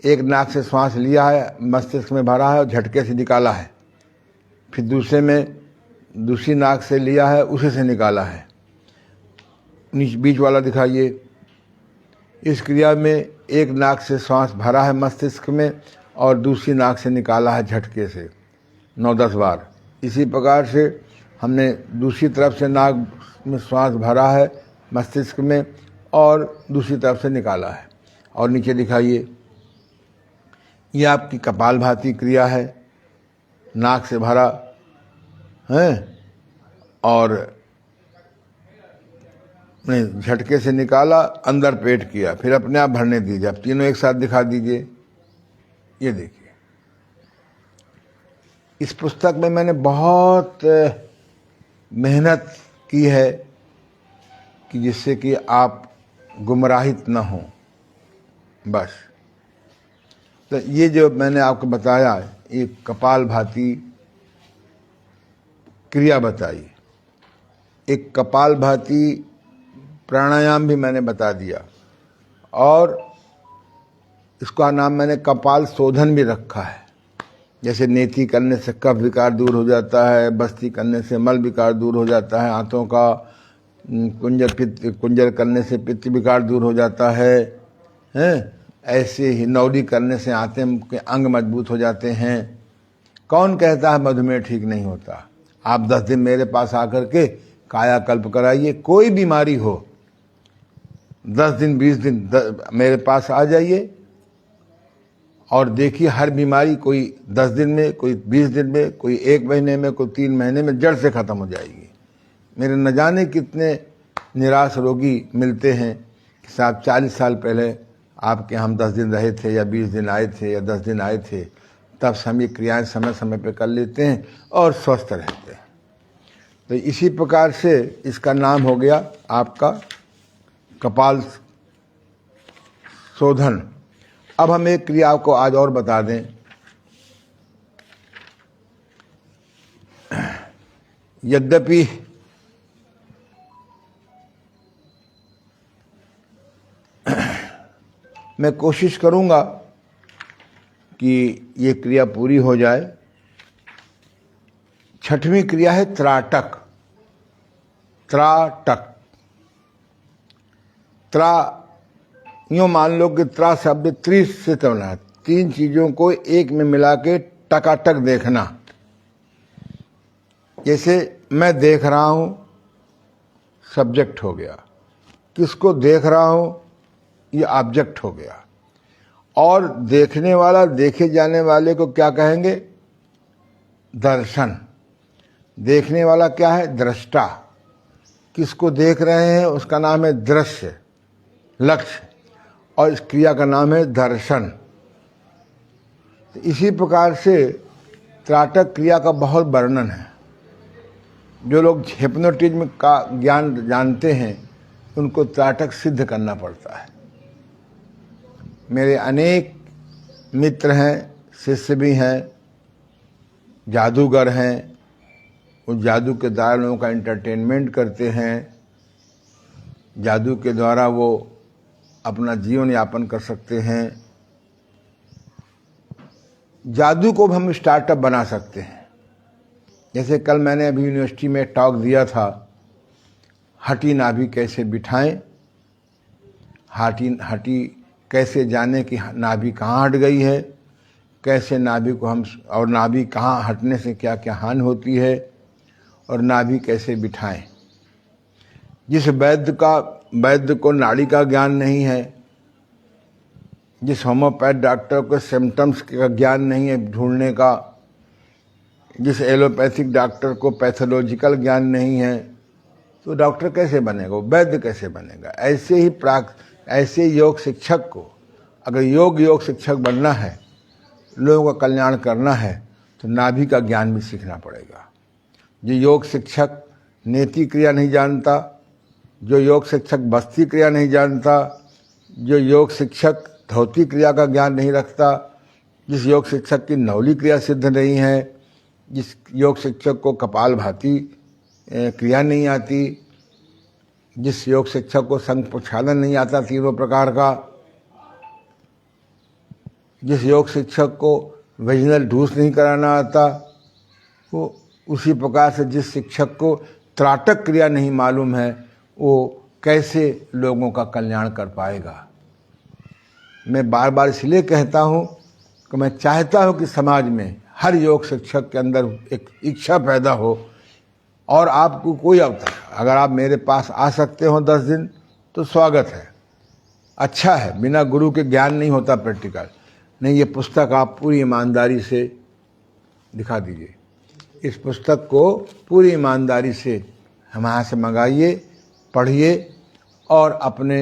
एक नाक से श्वास लिया है, मस्तिष्क में भरा है और झटके से निकाला है, फिर दूसरी नाक से लिया है, उसी से निकाला है। बीच वाला दिखाइए। इस क्रिया में एक नाक से श्वास भरा है मस्तिष्क में और दूसरी नाक से निकाला है झटके से 9-10 बार। इसी प्रकार से हमने दूसरी तरफ से नाक में श्वास भरा है मस्तिष्क में और दूसरी तरफ से निकाला है। और नीचे दिखाइए, ये आपकी कपालभाति क्रिया है। नाक से भरा है और झटके से निकाला, अंदर पेट किया, फिर अपने आप भरने दीजिए। अब तीनों एक साथ दिखा दीजिए। ये देखिए, इस पुस्तक में मैंने बहुत मेहनत की है कि जिससे कि आप गुमराहित न हो। बस तो ये जो मैंने आपको बताया, ये कपालभाति क्रिया बताई, एक कपालभाति प्राणायाम भी मैंने बता दिया और इसका नाम मैंने कपाल शोधन भी रखा है। जैसे नेति करने से कफ विकार दूर हो जाता है, बस्ती करने से मल विकार दूर हो जाता है, हाथों का कुंजर करने से पित्त विकार दूर हो जाता है, ऐसे ही नौडी करने से आंतें के अंग मजबूत हो जाते हैं। कौन कहता है मधुमेह ठीक नहीं होता? आप 10 दिन मेरे पास आकर के कायाकल्प कराइए, कोई बीमारी हो, 10 दिन 20 दिन मेरे पास आ जाइए और देखिए हर बीमारी कोई 10 दिन में, कोई 20 दिन में, कोई 1 महीने में, कोई 3 महीने में जड़ से ख़त्म हो जाएगी। मेरे न जाने कितने निराश रोगी मिलते हैं कि साहब 40 साल पहले आपके हम 10 दिन रहे थे या 20 दिन आए थे या 10 दिन आए थे, तब से हम ये क्रियाएँ समय समय पे कर लेते हैं और स्वस्थ रहते हैं। तो इसी प्रकार से इसका नाम हो गया आपका कपाल शोधन। अब हम एक क्रिया को आज और बता दें। यद्यपि मैं कोशिश करूंगा कि ये क्रिया पूरी हो जाए। 6वीं क्रिया है त्राटक। त्रा यूँ मान लो कि त्रा शब्द 30 से बना है, 3 चीजों को एक में मिला के टकाटक देखना। जैसे मैं देख रहा हूं, सब्जेक्ट हो गया, किसको देख रहा हूं, ये ऑब्जेक्ट हो गया, और देखने वाला देखे जाने वाले को क्या कहेंगे? दर्शन। देखने वाला क्या है? दृष्टा। किसको देख रहे हैं उसका नाम है दृश्य, लक्ष्य, और इस क्रिया का नाम है दर्शन। तो इसी प्रकार से त्राटक क्रिया का बहुत वर्णन है। जो लोग हिप्नोटिज्म का ज्ञान जानते हैं उनको त्राटक सिद्ध करना पड़ता है। मेरे अनेक मित्र हैं, शिष्य भी हैं, जादूगर हैं, उस जादू के द्वारा लोगों का एंटरटेनमेंट करते हैं, जादू के द्वारा वो अपना जीवन यापन कर सकते हैं। जादू को भी हम स्टार्टअप बना सकते हैं। जैसे कल मैंने अभी यूनिवर्सिटी में टॉक दिया था, हटी नाभि कैसे बिठाएं, हटी कैसे जाने कि नाभि कहाँ हट गई है, कैसे नाभि को हम, और नाभि कहाँ हटने से क्या क्या हानि होती है, और नाभि कैसे बिठाएं। जिस वैद्य को नाड़ी का ज्ञान नहीं है, जिस होम्योपैथ डॉक्टर को सिम्टम्स का ज्ञान नहीं है ढूंढने का, जिस एलोपैथिक डॉक्टर को पैथोलॉजिकल ज्ञान नहीं है, तो डॉक्टर कैसे बनेगा, वैद्य कैसे बनेगा। ऐसे योग शिक्षक को अगर योग शिक्षक बनना है, लोगों का कल्याण करना है, तो नाभि का ज्ञान भी सीखना पड़ेगा। जो योग शिक्षक नेति क्रिया नहीं जानता, जो योग शिक्षक बस्ती क्रिया नहीं जानता, जो योग शिक्षक धौती क्रिया का ज्ञान नहीं रखता, जिस योग शिक्षक की नौली क्रिया सिद्ध नहीं है, जिस योग शिक्षक को कपालभाति क्रिया नहीं आती, जिस योग शिक्षक को संघ प्रक्षालन नहीं आता तीनों प्रकार का, जिस योग शिक्षक को वेजिनल ढूस नहीं कराना आता, वो उसी प्रकार से जिस शिक्षक को त्राटक क्रिया नहीं मालूम है, वो कैसे लोगों का कल्याण कर पाएगा। मैं बार बार इसलिए कहता हूँ कि मैं चाहता हूँ कि समाज में हर योग शिक्षक के अंदर एक इच्छा पैदा हो। और आपको कोई अवसर, अगर आप मेरे पास आ सकते हो 10 दिन तो स्वागत है, अच्छा है। बिना गुरु के ज्ञान नहीं होता प्रैक्टिकल। नहीं, ये पुस्तक आप पूरी ईमानदारी से दिखा दीजिए। इस पुस्तक को पूरी ईमानदारी से हम यहाँ से मंगाइए, पढ़िए और अपने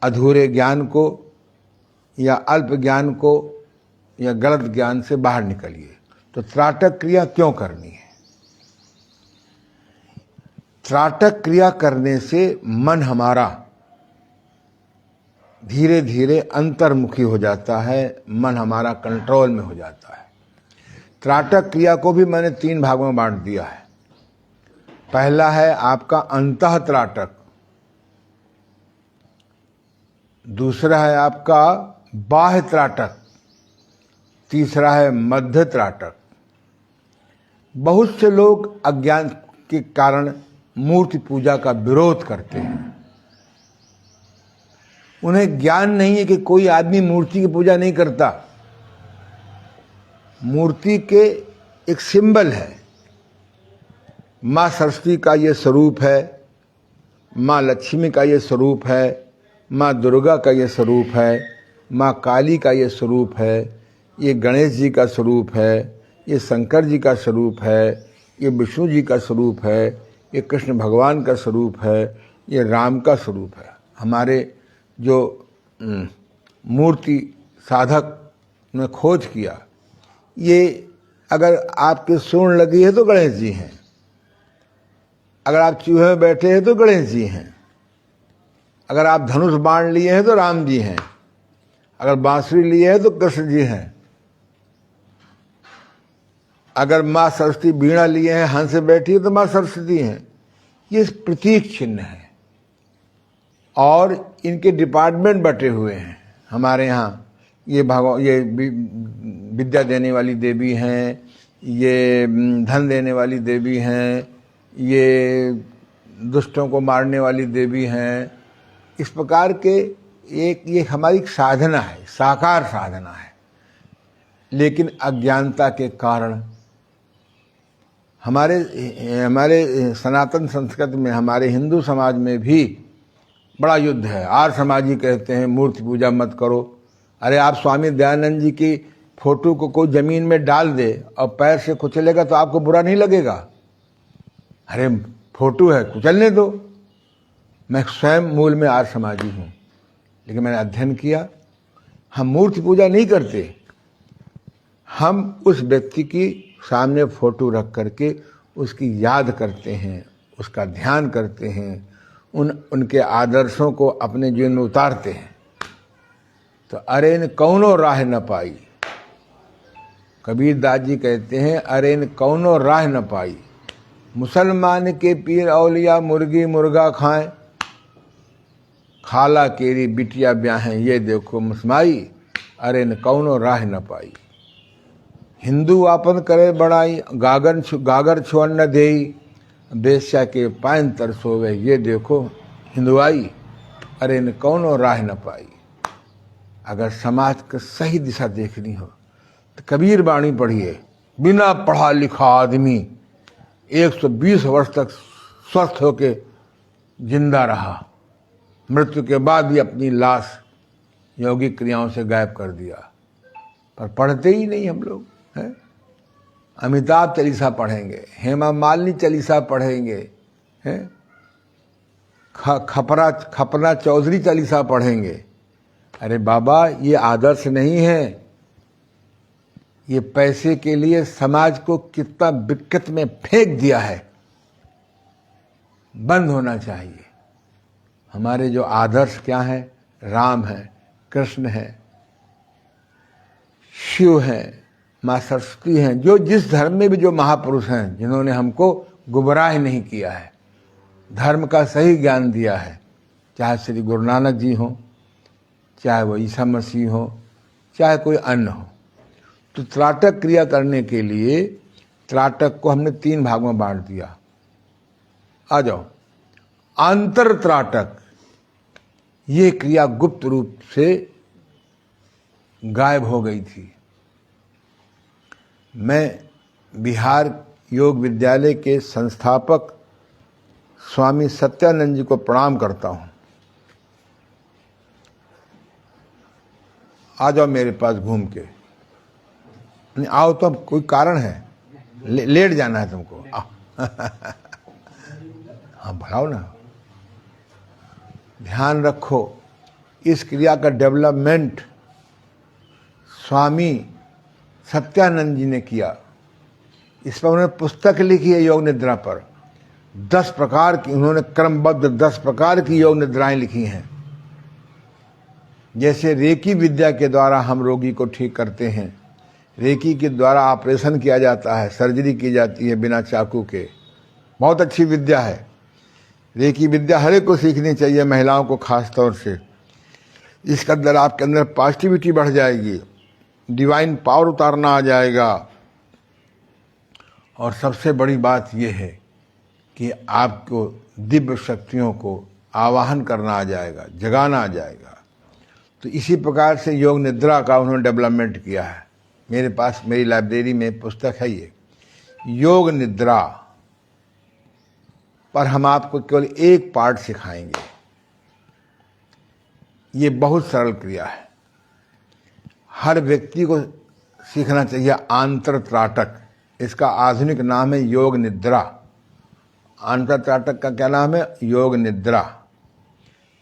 अधूरे ज्ञान को या अल्प ज्ञान को या गलत ज्ञान से बाहर निकलिए। तो त्राटक क्रिया क्यों करनी है? त्राटक क्रिया करने से मन हमारा धीरे धीरे अंतर्मुखी हो जाता है, मन हमारा कंट्रोल में हो जाता है। त्राटक क्रिया को भी मैंने 3 भागों में बांट दिया है। पहला है आपका अंतः त्राटक, दूसरा है आपका बाह्य त्राटक, तीसरा है मध्य त्राटक। बहुत से लोग अज्ञान के कारण मूर्ति पूजा का विरोध करते हैं। उन्हें ज्ञान नहीं है कि कोई आदमी मूर्ति की पूजा नहीं करता। मूर्ति के एक सिंबल है। माँ सरस्वती का ये स्वरूप है, माँ लक्ष्मी का ये स्वरूप है, माँ दुर्गा का ये स्वरूप है, माँ काली का ये स्वरूप है, ये गणेश जी का स्वरूप है, ये शंकर जी का स्वरूप है, ये विष्णु जी का स्वरूप है, ये कृष्ण भगवान का स्वरूप है, ये राम का स्वरूप है। हमारे जो मूर्ति साधक ने खोज किया, ये अगर आपके सूंड लगी है तो गणेश जी हैं, अगर आप चूहे में बैठे हैं तो गणेश जी हैं, अगर आप धनुष बाण लिए हैं तो राम जी हैं, अगर बांसुरी लिए हैं तो कृष्ण जी हैं, अगर माँ सरस्वती बीणा लिए हैं, हंस से बैठी है तो माँ सरस्वती हैं। ये प्रतीक चिन्ह है और इनके डिपार्टमेंट बटे हुए हैं हमारे यहाँ। ये विद्या देने वाली देवी हैं, ये धन देने वाली देवी हैं, ये दुष्टों को मारने वाली देवी हैं। इस प्रकार के ये हमारी साधना है, साकार साधना है। लेकिन अज्ञानता के कारण हमारे सनातन संस्कृति में, हमारे हिंदू समाज में भी बड़ा युद्ध है। आर्य समाजी कहते हैं मूर्ति पूजा मत करो। अरे आप स्वामी दयानंद जी की फोटो को कोई जमीन में डाल दे और पैर से कुचलेगा तो आपको बुरा नहीं लगेगा? अरे फोटो है, कुचलने दो। मैं स्वयं मूल में आर्य समाजी हूँ, लेकिन मैंने अध्ययन किया, हम मूर्ति पूजा नहीं करते। हम उस व्यक्ति की सामने फोटो रख करके उसकी याद करते हैं, उसका ध्यान करते हैं, उनके आदर्शों को अपने जीवन में उतारते हैं। तो अरे न कौनो राह न पाई, कबीर दास जी कहते हैं, अरे न कौनो राह न पाई, मुसलमान के पीर औलिया मुर्गी मुर्गा खाएं, खाला केरी बिटिया ब्याहें ये देखो मुस्माई, अरे न कौनो राह न पाई। हिंदू आपन करे बड़ाई, गागर छुअन न देई, बेश्या के पाइन तरसोवे ये देखो हिंदुआई, अरे न कौनो राह न पाई। अगर समाज को सही दिशा देखनी हो तो कबीर वाणी पढ़िए। बिना पढ़ा लिखा आदमी 120 वर्ष तक स्वस्थ होके जिंदा रहा, मृत्यु के बाद भी अपनी लाश यौगिक क्रियाओं से गायब कर दिया। पर पढ़ते ही नहीं हम लोग हैं। अमिताभ चालीसा पढ़ेंगे, हेमा मालिनी चालीसा पढ़ेंगे, हैं, खपरा चौधरी चालीसा पढ़ेंगे। अरे बाबा, ये आदर्श नहीं है। ये पैसे के लिए समाज को कितना विकृत में फेंक दिया है, बंद होना चाहिए। हमारे जो आदर्श क्या है, राम है, कृष्ण है, शिव है, माँ सरस्वती हैं, जो जिस धर्म में भी जो महापुरुष हैं जिन्होंने हमको गुमराह नहीं किया है, धर्म का सही ज्ञान दिया है, चाहे श्री गुरु नानक जी हो, चाहे वो ईसा मसीह हो, चाहे कोई अन्य हो। तो त्राटक क्रिया करने के लिए त्राटक को हमने 3 भाग में बांट दिया। आ जाओ। अंतर त्राटक, ये क्रिया गुप्त रूप से गायब हो गई थी। मैं बिहार योग विद्यालय के संस्थापक स्वामी सत्यानंद जी को प्रणाम करता हूं। आ जाओ मेरे पास घूम के। नहीं आओ तो कोई कारण है, लेट जाना है तुमको। हाँ बढ़ाओ ना। ध्यान रखो, इस क्रिया का डेवलपमेंट स्वामी सत्यानंद जी ने किया। इस पर उन्होंने पुस्तक लिखी है योग निद्रा पर। 10 प्रकार की उन्होंने क्रमबद्ध 10 प्रकार की योग निद्राएं लिखी हैं। जैसे रेकी विद्या के द्वारा हम रोगी को ठीक करते हैं, रेकी के द्वारा ऑपरेशन किया जाता है, सर्जरी की जाती है बिना चाकू के। बहुत अच्छी विद्या है रेकी विद्या, हर एक को सीखनी चाहिए, महिलाओं को खास तौर से। इसके अंदर आपके अंदर पॉजिटिविटी बढ़ जाएगी, डिवाइन पावर उतारना आ जाएगा। और सबसे बड़ी बात यह है कि आपको दिव्य शक्तियों को आवाहन करना आ जाएगा, जगाना आ जाएगा। तो इसी प्रकार से योग निद्रा का उन्होंने डेवलपमेंट किया है। मेरे पास मेरी लाइब्रेरी में पुस्तक है ये योग निद्रा, पर हम आपको केवल एक पार्ट सिखाएंगे। ये बहुत सरल क्रिया है, हर व्यक्ति को सीखना चाहिए। आंतर त्राटक, इसका आधुनिक नाम है योग निद्रा। आंतर त्राटक का क्या नाम है? योग निद्रा।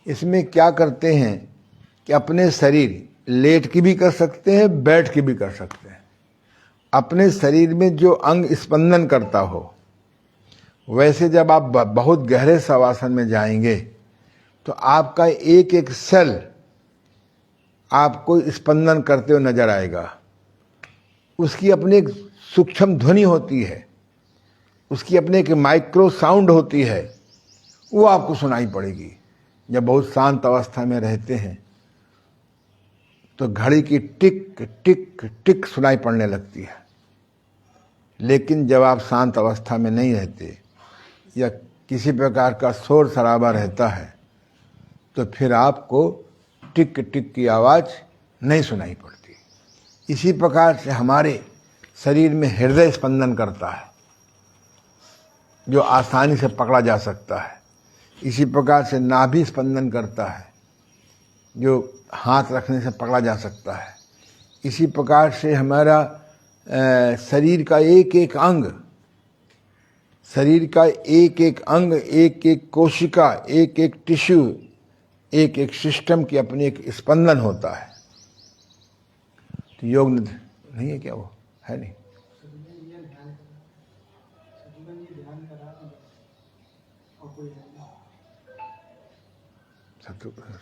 इसमें क्या करते हैं कि अपने शरीर, लेट की भी कर सकते हैं, बैठ की भी कर सकते हैं। अपने शरीर में जो अंग स्पंदन करता हो, वैसे जब आप बहुत गहरे शवासन में जाएंगे तो आपका एक एक सेल आपको स्पंदन करते हुए नजर आएगा। उसकी अपनी एक सूक्ष्म ध्वनि होती है, उसकी अपने एक माइक्रो साउंड होती है, वो आपको सुनाई पड़ेगी। जब बहुत शांत अवस्था में रहते हैं तो घड़ी की टिक टिक टिक सुनाई पड़ने लगती है। लेकिन जब आप शांत अवस्था में नहीं रहते या किसी प्रकार का शोर शराबा रहता है तो फिर आपको टिक टिक की आवाज़ नहीं सुनाई पड़ती। इसी प्रकार से हमारे शरीर में हृदय स्पंदन करता है, जो आसानी से पकड़ा जा सकता है। इसी प्रकार से नाभि स्पंदन करता है, जो हाथ रखने से पकड़ा जा सकता है। इसी प्रकार से हमारा शरीर का एक एक अंग, शरीर का एक एक अंग, एक एक कोशिका, एक एक टिश्यू, एक एक सिस्टम की अपनी एक स्पंदन होता है। तो योग नहीं है क्या? वो है नहीं।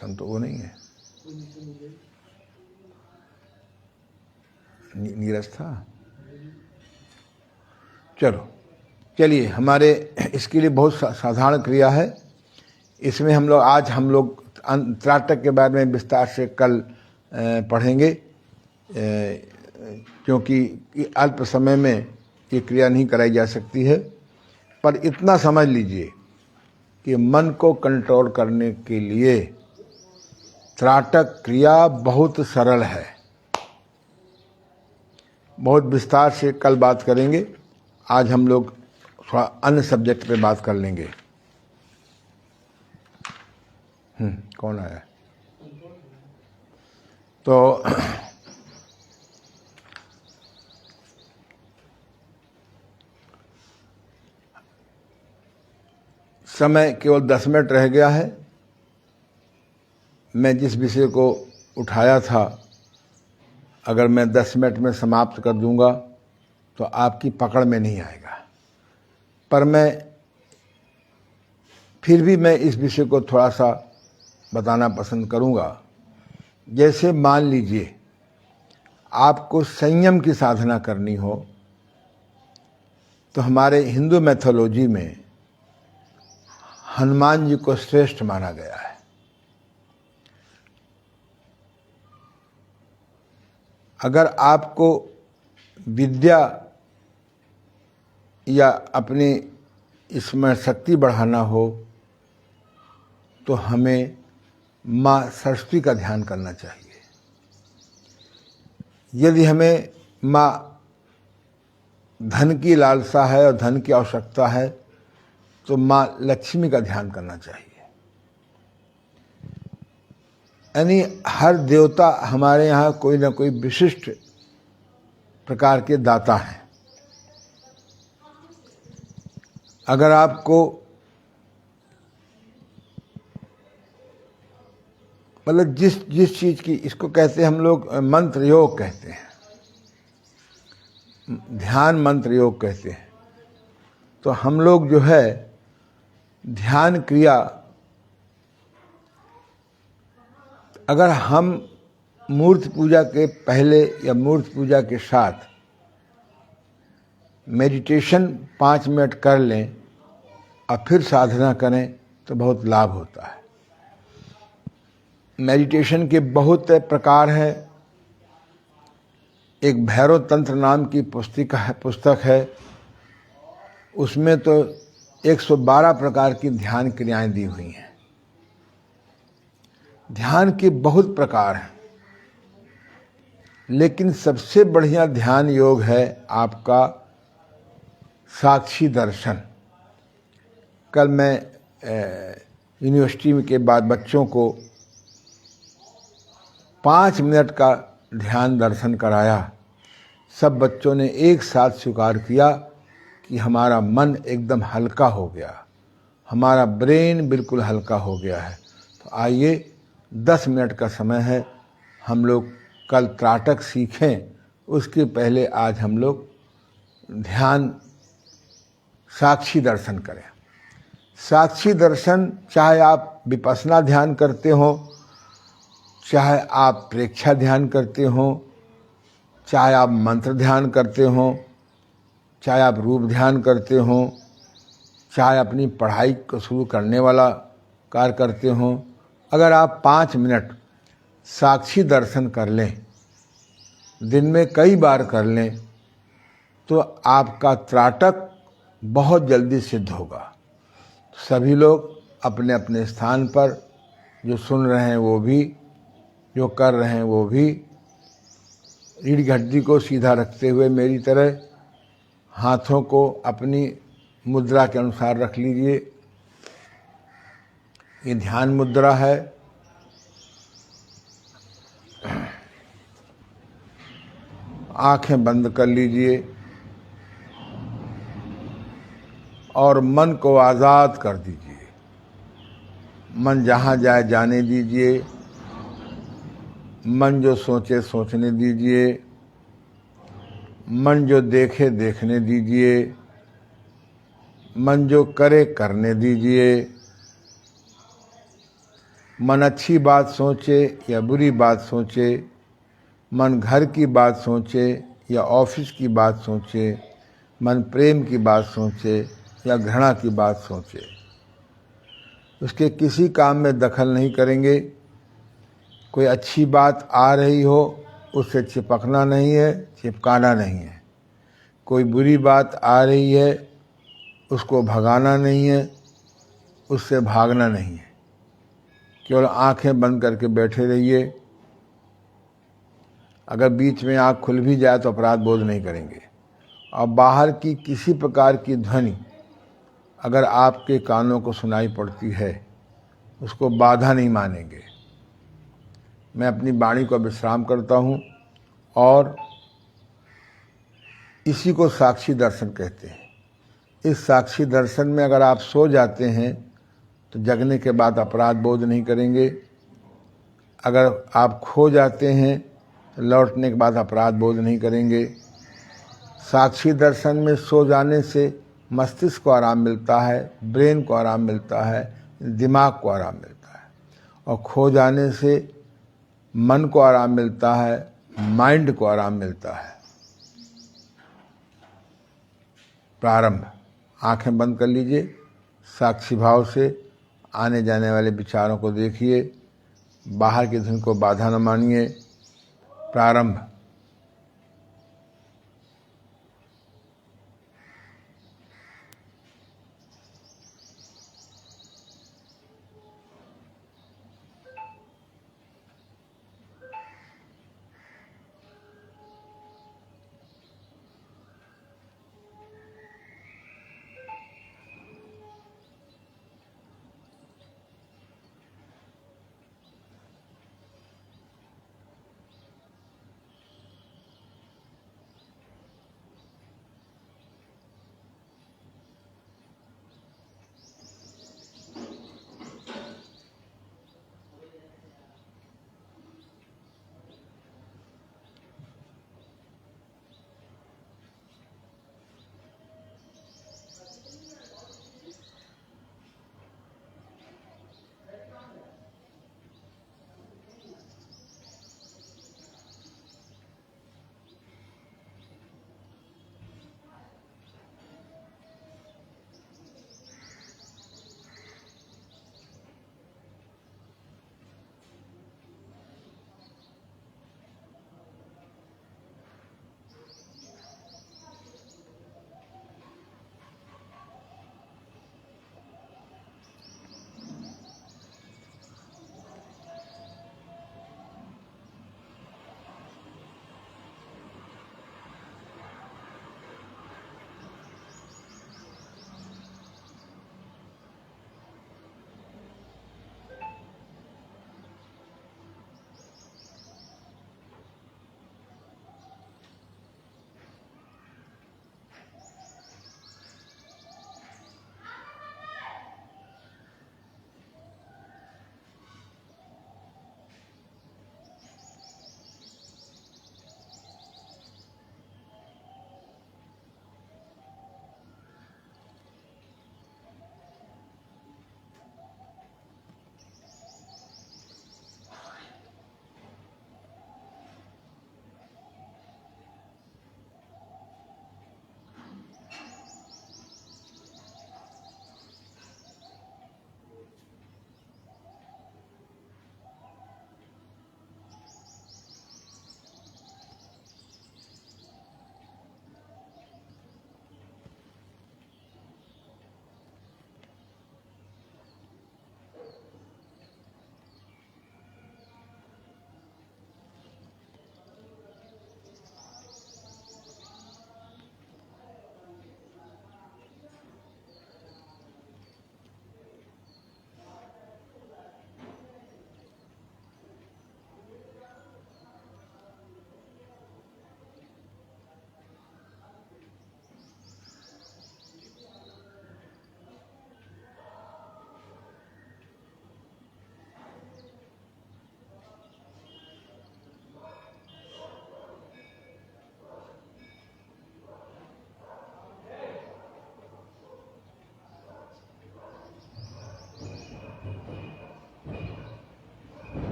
संत वो नहीं है, नीरज था। चलिए हमारे इसके लिए बहुत साधारण क्रिया है। इसमें आज हम लोग त्राटक के बारे में विस्तार से कल पढ़ेंगे, क्योंकि अल्प समय में ये क्रिया नहीं कराई जा सकती है। पर इतना समझ लीजिए कि मन को कंट्रोल करने के लिए त्राटक क्रिया बहुत सरल है। बहुत विस्तार से कल बात करेंगे। आज हम लोग थोड़ा अन्य सब्जेक्ट पे बात कर लेंगे। कौन आया? तो समय केवल 10 मिनट रह गया है। मैं जिस विषय को उठाया था, अगर मैं 10 मिनट में समाप्त कर दूंगा तो आपकी पकड़ में नहीं आएगा, पर फिर भी मैं इस विषय को थोड़ा सा बताना पसंद करूंगा। जैसे मान लीजिए आपको संयम की साधना करनी हो, तो हमारे हिंदू मैथोलॉजी में हनुमान जी को श्रेष्ठ माना गया है। अगर आपको विद्या या अपनी स्मरण शक्ति बढ़ाना हो तो हमें माँ सरस्वती का ध्यान करना चाहिए। यदि हमें माँ धन की लालसा है और धन की आवश्यकता है तो माँ लक्ष्मी का ध्यान करना चाहिए। यानी हर देवता हमारे यहाँ कोई ना कोई विशिष्ट प्रकार के दाता हैं। अगर आपको मतलब जिस चीज की, इसको कहते हैं हम लोग मंत्र योग कहते हैं, ध्यान मंत्र योग कहते हैं। तो हम लोग जो है ध्यान क्रिया, अगर हम मूर्ति पूजा के पहले या मूर्ति पूजा के साथ मेडिटेशन 5 मिनट कर लें और फिर साधना करें तो बहुत लाभ होता है। मेडिटेशन के बहुत प्रकार हैं। एक भैरव तंत्र नाम की पुस्तक है, उसमें तो 112 प्रकार की ध्यान क्रियाएं दी हुई हैं। ध्यान के बहुत प्रकार हैं, लेकिन सबसे बढ़िया ध्यान योग है आपका साक्षी दर्शन। कल मैं यूनिवर्सिटी के बाद बच्चों को 5 मिनट का ध्यान दर्शन कराया। सब बच्चों ने एक साथ स्वीकार किया कि हमारा मन एकदम हल्का हो गया, हमारा ब्रेन बिल्कुल हल्का हो गया है। तो आइए 10 मिनट का समय है, हम लोग कल त्राटक सीखें, उसके पहले आज हम लोग ध्यान साक्षी दर्शन करें। साक्षी दर्शन, चाहे आप विपश्यना ध्यान करते हो, चाहे आप प्रेक्षा ध्यान करते हो, चाहे आप मंत्र ध्यान करते हो, चाहे आप रूप ध्यान करते हो, चाहे अपनी पढ़ाई को शुरू करने वाला कार्य करते हो, अगर आप 5 मिनट साक्षी दर्शन कर लें, दिन में कई बार कर लें, तो आपका त्राटक बहुत जल्दी सिद्ध होगा। सभी लोग अपने अपने स्थान पर, जो सुन रहे हैं वो भी, जो कर रहे हैं वो भी, रीढ़ की हड्डी को सीधा रखते हुए मेरी तरह हाथों को अपनी मुद्रा के अनुसार रख लीजिए। ये ध्यान मुद्रा है। आंखें बंद कर लीजिए और मन को आज़ाद कर दीजिए। मन जहाँ जाए जाने दीजिए, मन जो सोचे सोचने दीजिए, मन जो देखे देखने दीजिए, मन जो करे करने दीजिए। मन अच्छी बात सोचे या बुरी बात सोचे, मन घर की बात सोचे या ऑफिस की बात सोचे, मन प्रेम की बात सोचे या घृणा की बात सोचे, उसके किसी काम में दखल नहीं करेंगे। कोई अच्छी बात आ रही हो उससे चिपकना नहीं है, चिपकाना नहीं है। कोई बुरी बात आ रही है उसको भगाना नहीं है, उससे भागना नहीं है। केवल आंखें बंद करके बैठे रहिए। अगर बीच में आँख खुल भी जाए तो अपराध बोध नहीं करेंगे। और बाहर की किसी प्रकार की ध्वनि अगर आपके कानों को सुनाई पड़ती है उसको बाधा नहीं मानेंगे। मैं अपनी वाणी को विश्राम करता हूँ और इसी को साक्षी दर्शन कहते हैं। इस साक्षी दर्शन में अगर आप सो जाते हैं तो जगने के बाद अपराध बोध नहीं करेंगे। अगर आप खो जाते हैं तो लौटने के बाद अपराध बोध नहीं करेंगे। साक्षी दर्शन में सो जाने से मस्तिष्क को आराम मिलता है, ब्रेन को आराम मिलता है, दिमाग को आराम मिलता है। और खो जाने से मन को आराम मिलता है, माइंड को आराम मिलता है। प्रारंभ। आंखें बंद कर लीजिए। साक्षी भाव से आने जाने वाले विचारों को देखिए। बाहर की धुन को बाधा न मानिए। प्रारंभ।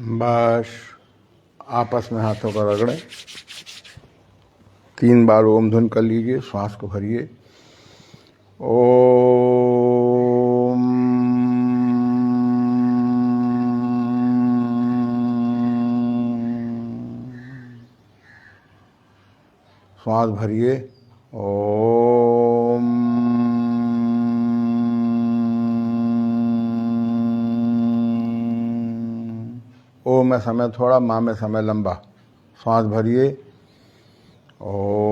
बस आपस में हाथों को रगड़ें। 3 बार ओम धुन कर लीजिए, श्वास को भरिए। ओम। श्वास भरिए। ओम। ओ में समय थोड़ा, माँ में समय लंबा। श्वास भरिए। ओम।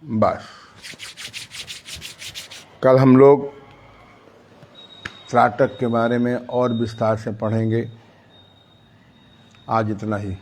बस कल हम लोग त्राटक के बारे में और विस्तार से पढ़ेंगे। आज इतना ही।